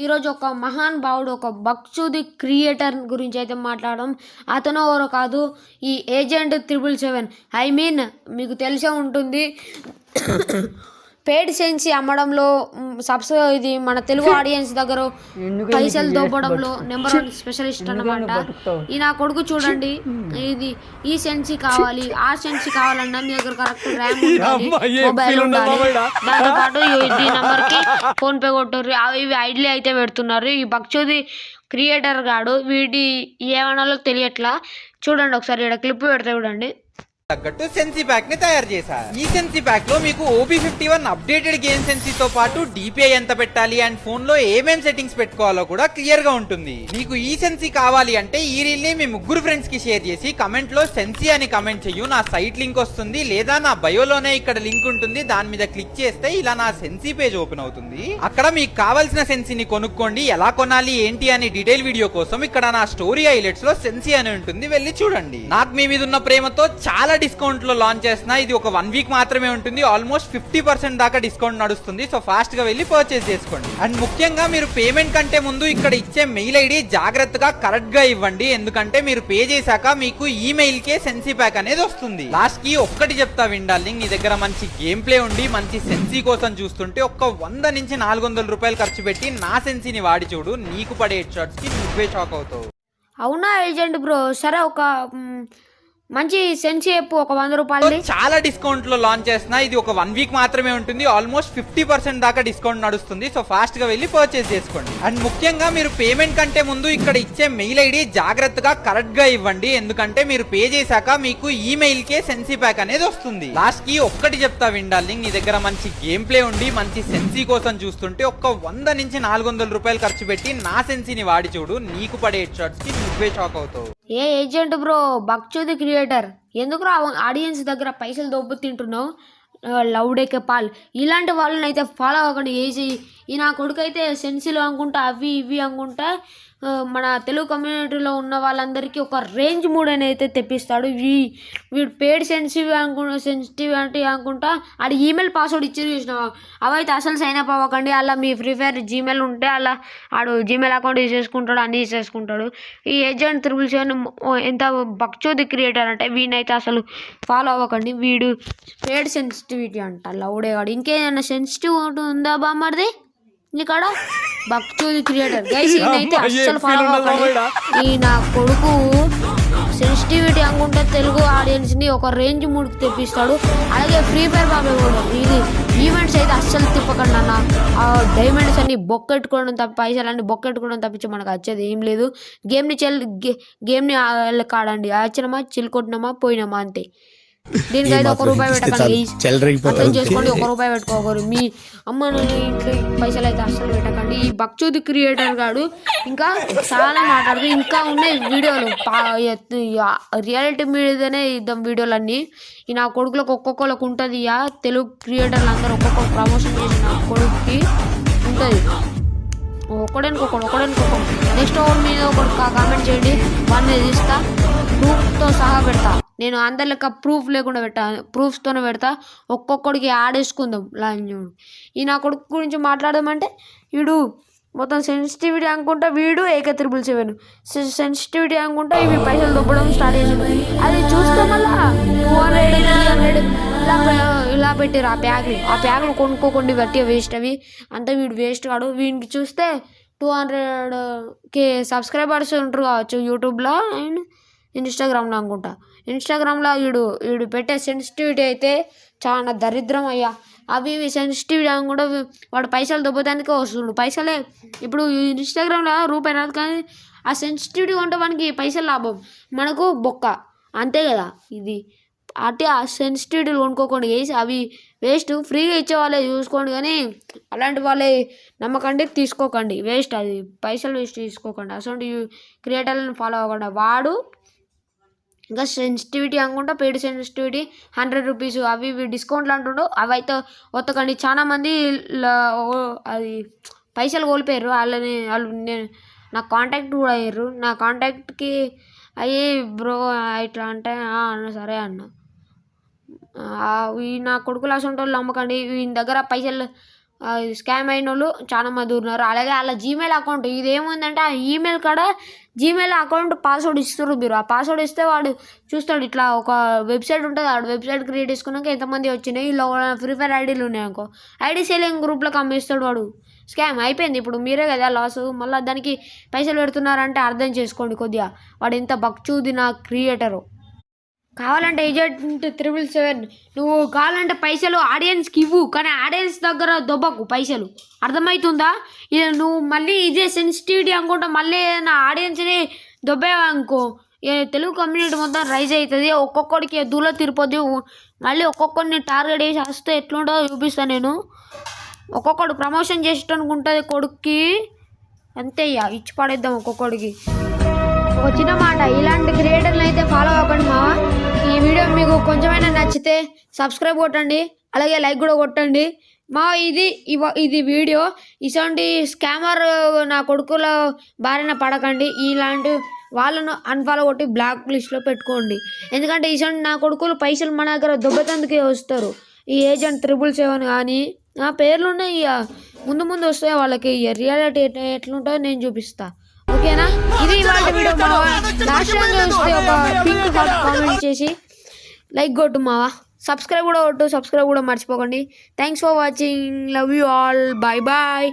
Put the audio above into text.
ఈరోజు ఒక మహాన్ భావుడు ఒక భక్తుడి క్రియేటర్ గురించి అయితే మాట్లాడడం. అతను ఎవరో కాదు, ఈ ఏజెంట్ 777. ఐ మీన్ మీకు తెలిసే ఉంటుంది, పేడ్ సెన్సీ అమ్మడంలో ఇది మన తెలుగు ఆడియన్స్ దగ్గర పైసలు దోపడంలో నెంబర్ 1 స్పెషలిస్ట్ అన్నమాట. ఈ నా కొడుకు చూడండి, ఇది ఈ సెన్సీ కావాలి ఆ సెన్సీ కావాలన్నా మీ దగ్గర కరెక్ట్ ర్యామ్ ఉండాలి, మొబైల్ ఉండాలి, దాంతో పాటు ఈ నెంబర్ కి ఫోన్ పే కొట్టరు. ఇవి ఐడియా అయితే పెడుతున్నారు. ఈ భక్తుడి క్రియేటర్ గాడు వీడి ఏమనాలో తెలియట్లా. చూడండి ఒకసారి ఇక్కడ క్లిప్ పెడితే చూడండి. తగ్గట్టు సెన్సీ ప్యాక్ ని తయారు చేశారు. ఈ సెన్సీ ప్యాక్ లో మీకు OB51 అప్డేటెడ్ గేమ్ సెన్సీతో పాటు DPI ఎంత పెట్టాలి అండ్ ఫోన్ లో ఏమేం సెట్టింగ్స్ పెట్టుకోవాలో కూడా క్లియర్ గా ఉంటుంది. మీకు ఈ సెన్సీ కావాలి అంటే ఈ రీల్ ని మీ ముగ్గురు ఫ్రెండ్స్ కి షేర్ చేసి కమెంట్ లో సెన్సీ అని కమెంట్ చెయ్యు, నా సైట్ లింక్ వస్తుంది, లేదా నా బయోలోనే ఇక్కడ లింక్ ఉంటుంది, దాని మీద క్లిక్ చేస్తే ఇలా నా సెన్సీ పేజ్ ఓపెన్ అవుతుంది. అక్కడ మీకు కావాల్సిన సెన్సీని కొనుక్కోండి. ఎలా కొనాలి ఏంటి అని డీటెయిల్ వీడియో కోసం ఇక్కడ నా స్టోరీ హైలైట్స్ లో సెన్సీ అని ఉంటుంది, వెళ్ళి చూడండి. నాకు మీ మీద ఉన్న ప్రేమతో చాలా డిస్కౌంట్ లో లాంచ్ చేస్తున్నా. ఇది ఒక 1 వీక్ మాత్రమే ఉంటుంది. ఆల్మోస్ట్ 50% దాకా డిస్కౌంట్ నడుస్తుంది. సో ఫాస్ట్ గా వెళ్ళి పర్చేస్ చేసుకోండి. అండ్ ముఖ్యంగా మీరు పేమెంట్ కంటే ముందు ఇక్కడ ఇచ్చే మెయిల్ ఐడి జాగ్రత్తగా కరెక్ట్ గా ఇవ్వండి. ఎందుకంటే మీరు పే చేశాక మీకు ఈమెయిల్ కే సెన్సీ ప్యాక్ అనేది వస్తుంది. లాస్ట్ కి ఒక్కటి చెప్తా విండాలి, నీ దగ్గర మంచి గేమ్ ప్లే ఉండి మంచి సెన్సీ కోసం చూస్తుంటే ఒక్క 100 నుంచి 400 రూపాయలు ఖర్చు పెట్టి నా సెన్సీని వాడి చూడు, నీకు పడే హెడ్ షాట్స్ కి నువ్వే షాక్ అవుతావు. అవునా ఏజెంట్ బ్రో, సరే ఒక మంచి సెన్సీ చెప్పు, ఒక 100 రూపాయలు. చాలా డిస్కౌంట్ లో లాంచ్ చేస్తున్నా. ఇది ఒక 1 వీక్ మాత్రమే ఉంటుంది. ఆల్మోస్ట్ 50% దాకా డిస్కౌంట్ నడుస్తుంది. సో ఫాస్ట్ గా వెళ్ళి పర్చేస్ చేసుకోండి. అండ్ ముఖ్యంగా మీరు పేమెంట్ కంటే ముందు ఇక్కడ ఇచ్చే మెయిల్ ఐడి జాగ్రత్తగా కరెక్ట్ గా ఇవ్వండి. ఎందుకంటే మీరు పే చేశాక మీకు ఈమెయిల్ కే సెన్సీ ప్యాక్ అనేది వస్తుంది. లాస్ట్ కి ఒక్కటి చెప్తా విండాలి, నీ దగ్గర మంచి గేమ్ ప్లే ఉండి మంచి సెన్సీ కోసం చూస్తుంటే ఒక్క 100 నుంచి 400 రూపాయలు ఖర్చు పెట్టి నా సెన్సీని వాడి చూడు, నీకు పడే హెడ్ షాట్స్ కి నువ్వే షాక్ అవుతావు. ఏ ఏజెంట్ బ్రో, భక్తుడి క్రియేటర్, ఎందుకు ఆడియన్స్ దగ్గర పైసలు దొబ్బు తింటున్నావు? లౌడేకే పాల్ ఇలాంటి వాళ్ళని అయితే ఫాలో అవ్వకండి. ఈ నా కొడుకు అయితే సెన్సీలు అనుకుంటా, అవి ఇవి అనుకుంటా మన తెలుగు కమ్యూనిటీలో ఉన్న వాళ్ళందరికీ ఒక రేంజ్ మూడ్ అని అయితే తెప్పిస్తాడు. వీడు పేడ్ సెన్సిటివ్ అంటే అనుకుంటా ఆడి ఈమెయిల్ పాస్వర్డ్ ఇచ్చి చూసిన అవైతే అసలు సైన్ అప్ అవ్వకండి. అలా మీ ఫ్రీ ఫైర్ జీమెయిల్ ఉంటే అలా ఆడు జీమెయిల్ అకౌంట్ తీసేసుకుంటాడు, అన్నీ తీసేసుకుంటాడు. ఈ ఏజెంట్ 777 ఎంత భక్చోది క్రియేటర్ అంటే వీడినైతే అసలు ఫాలో అవ్వకండి. వీడు పేడ్ సెన్సిటివిటీ అంట, లౌడే వాడు. ఇంకేదైనా సెన్సిటివ్ ఉందా బామ్మర్ది నీకాడ? భక్తుడి క్రియేటర్ గైస్, ఈయనైతే అస్సలు ఫాలో అవ్వకండి. ఈ నా కొడుకు సెన్సిటివిటీ అనుకుంటే తెలుగు ఆడియన్స్ ని ఒక రేంజ్ మూడుకి తెప్పిస్తాడు. అలాగే ఫ్రీ ఫైర్ బాబు కూడా ఇది ఈవెంట్స్ అయితే అస్సలు తిప్పకండి అన్న. ఆ డైమండ్స్ అన్ని బొక్కెట్టుకోవడం తప్ప, పైసలన్నీ బొక్కెట్టుకోవడం తప్పించి మనకు వచ్చేది ఏం లేదు. గేమ్ని కాడండి, వచ్చినామా చిల్కొట్టినామా పోయినామా అంతే. దీనికైతే ₹1 పెట్టకండి, అర్థం చేసుకోండి. ₹1 పెట్టుకోకరు. మీ అమ్మ ఇంట్లో పైసలు అయితే అస్సలు పెట్టకండి. ఈ భక్తుడి క్రియేటర్ గాడు ఇంకా చాలా మాట్లాడుతూ ఇంకా ఉన్నాయి వీడియోలు, రియాలిటీ మీదనే ఇద్దాం వీడియోలన్నీ. ఈ నా కొడుకులకు ఒక్కొక్కరికి ఉంటుంది. తెలుగు క్రియేటర్లు అందరూ ఒక్కొక్కరు ప్రమోషన్ చేసి నా కొడుకుకి ఉంటుంది. ఒకడనుకోకడు నెక్స్ట్ ఓవర్ మీద ఒకటి కామెంట్ చేయండి, వాడిని తీస్తా, ప్రూఫ్తో సహా పెడతా. నేను అందరి లెక్క ప్రూఫ్ లేకుండా ప్రూఫ్స్తోనే పెడతా. ఒక్కొక్కడికి ఆడేసుకుందాం లాంజోడు. ఈ నా కొడుకు గురించి మాట్లాడదామంటే వీడు మొత్తం సెన్సిటివిటీ అనుకుంటా, వీడు AK777 సెన్సిటివిటీ అనుకుంటా ఇవి పైసలు దొబ్బడం స్టార్ట్ చేసింది. అది చూస్తే మళ్ళా 200 300 ఇలా పెట్టారు. ఆ ప్యాక్లు కొనుక్కోకుండా బట్టి వేస్ట్ అవి అంతా. వీడు వేస్ట్ కాడు. వీడికి చూస్తే 200K సబ్స్క్రైబర్స్ ఉంటారు కావచ్చు యూట్యూబ్లో అండ్ ఇన్స్టాగ్రామ్లో అనుకుంటా. ఇన్స్టాగ్రామ్లో వీడు పెట్టే సెన్సిటివిటీ అయితే చాలా దరిద్రం అయ్యా. అవి సెన్సిటివిటీ అని కూడా వాడు పైసలు దొబ్బదానికే వస్తుండు. పైసలే ఇప్పుడు ఇన్స్టాగ్రామ్లో ₹1 రాదు, కానీ ఆ సెన్సిటివిటీ ఉంటే మనకి పైసలు లాభం, మనకు బొక్క, అంతే కదా. ఇది అంటే ఆ సెన్సిటివిటీలు కొనుక్కోకండి, అవి వేస్ట్. ఫ్రీగా ఇచ్చే వాళ్ళే చూసుకోండి, కానీ అలాంటి వాళ్ళే నమ్మకండి, తీసుకోకండి, వేస్ట్. అది పైసలు వేస్ట్ తీసుకోకండి. అసలు క్రియేటర్లను ఫాలో అవ్వకుండా. వాడు ఇంకా సెన్సిటివిటీ అనుకుంటా, పెయిడ్ సెన్సిటివిటీ ₹100 అవి ఇవి డిస్కౌంట్లు అంటుండో అవి అయితే ఒత్తకండి. చాలా మంది అది పైసలు కోల్పోయారు. వాళ్ళు నా కాంటాక్ట్ కూడా అయ్యారు. నా కాంటాక్ట్కి అయ్యి బ్రో ఇట్లా అంటే అన్న సరే అన్న. ఈ నా కొడుకులు అసలు వాళ్ళు నమ్మకండి. వీని దగ్గర పైసలు స్కామ్ అయిన వాళ్ళు చాలా మంది ఉన్నారు. అలాగే వాళ్ళ జీమెయిల్ అకౌంట్ ఇది ఏముందంటే ఆ ఈమెయిల్ కాడ జీమెయిల్ అకౌంట్ పాస్వర్డ్ ఇస్తారు. మీరు ఆ పాస్వర్డ్ ఇస్తే వాడు చూస్తాడు. ఇట్లా ఒక వెబ్సైట్ ఉంటుంది, ఆ వెబ్సైట్ క్రియేట్ చేసుకున్నాక ఎంతమంది వచ్చినాయి, ఇలా ఫ్రీ ఫైర్ ఐడీలు ఉన్నాయి అనుకో, ఐడి సేలింగ్ గ్రూప్లోకి అమ్మేస్తాడు వాడు. స్కామ్ అయిపోయింది. ఇప్పుడు మీరే కదా లాసు, మళ్ళీ దానికి పైసలు పెడుతున్నారంటే అర్థం చేసుకోండి కొద్దిగా వాడు ఎంత బక్చూదిన క్రియేటరు. కావాలంటే ఏజెంట్ 777 నువ్వు కావాలంటే పైసలు ఆడియన్స్కి ఇవ్వు, కానీ ఆడియన్స్ దగ్గర దొబ్బకు పైసలు, అర్థమవుతుందా? ఇది నువ్వు మళ్ళీ ఇదే సెన్సిటివిటీ అనుకుంటా మళ్ళీ నా ఆడియన్స్ని దొబ్బేవనుకో తెలుగు కమ్యూనిటీ మొత్తం రైజ్ అవుతుంది. ఒక్కొక్కడికి దూలో తిరిపోద్ది. మళ్ళీ ఒక్కొక్కడిని టార్గెట్ చేసి వస్తే ఎట్లుంటుందో చూపిస్తాను నేను. ఒక్కొక్కడు ప్రమోషన్ చేసేటనుకు ఉంటుంది కొడుక్కి, అంతే ఇక ఇచ్చి పడేద్దాం ఒక్కొక్కడికి. ఒక చిన్న మాట, ఇలాంటి క్రియేటర్లు అయితే ఫాలో అవ్వకండి మావా. ఈ వీడియో మీకు కొంచెమైనా నచ్చితే సబ్స్క్రైబ్ కొట్టండి, అలాగే లైక్ కూడా కొట్టండి మా. ఇది వీడియో. ఇలాంటి స్కామర్ నా కొడుకుల బారిన పడకండి. ఇలాంటి వాళ్ళను అన్ఫాలో కొట్టి బ్లాక్ లిస్ట్లో పెట్టుకోండి. ఎందుకంటే ఇలాంటి నా కొడుకులు పైసలు మన దగ్గర దొబ్బతందుకే వస్తారు. ఈ ఏజెంట్ 777 కానీ ఆ పేర్లు ఉన్నాయి. ఇక ముందు ముందు వస్తాయి వాళ్ళకి. రియాలిటీ ఎట్లుంటుందో నేను చూపిస్తా. ఓకేనా? ఇది ఇవాళ వీడియో మావా. లాస్ట్ టైం చూస్తే ఒక పింక్ కామెంట్ చేసి లైక్ కొట్టు మావా. సబ్స్క్రైబ్ కూడా కొట్టు, సబ్స్క్రైబ్ కూడా మర్చిపోకండి. Thanks for watching, love you all, bye bye.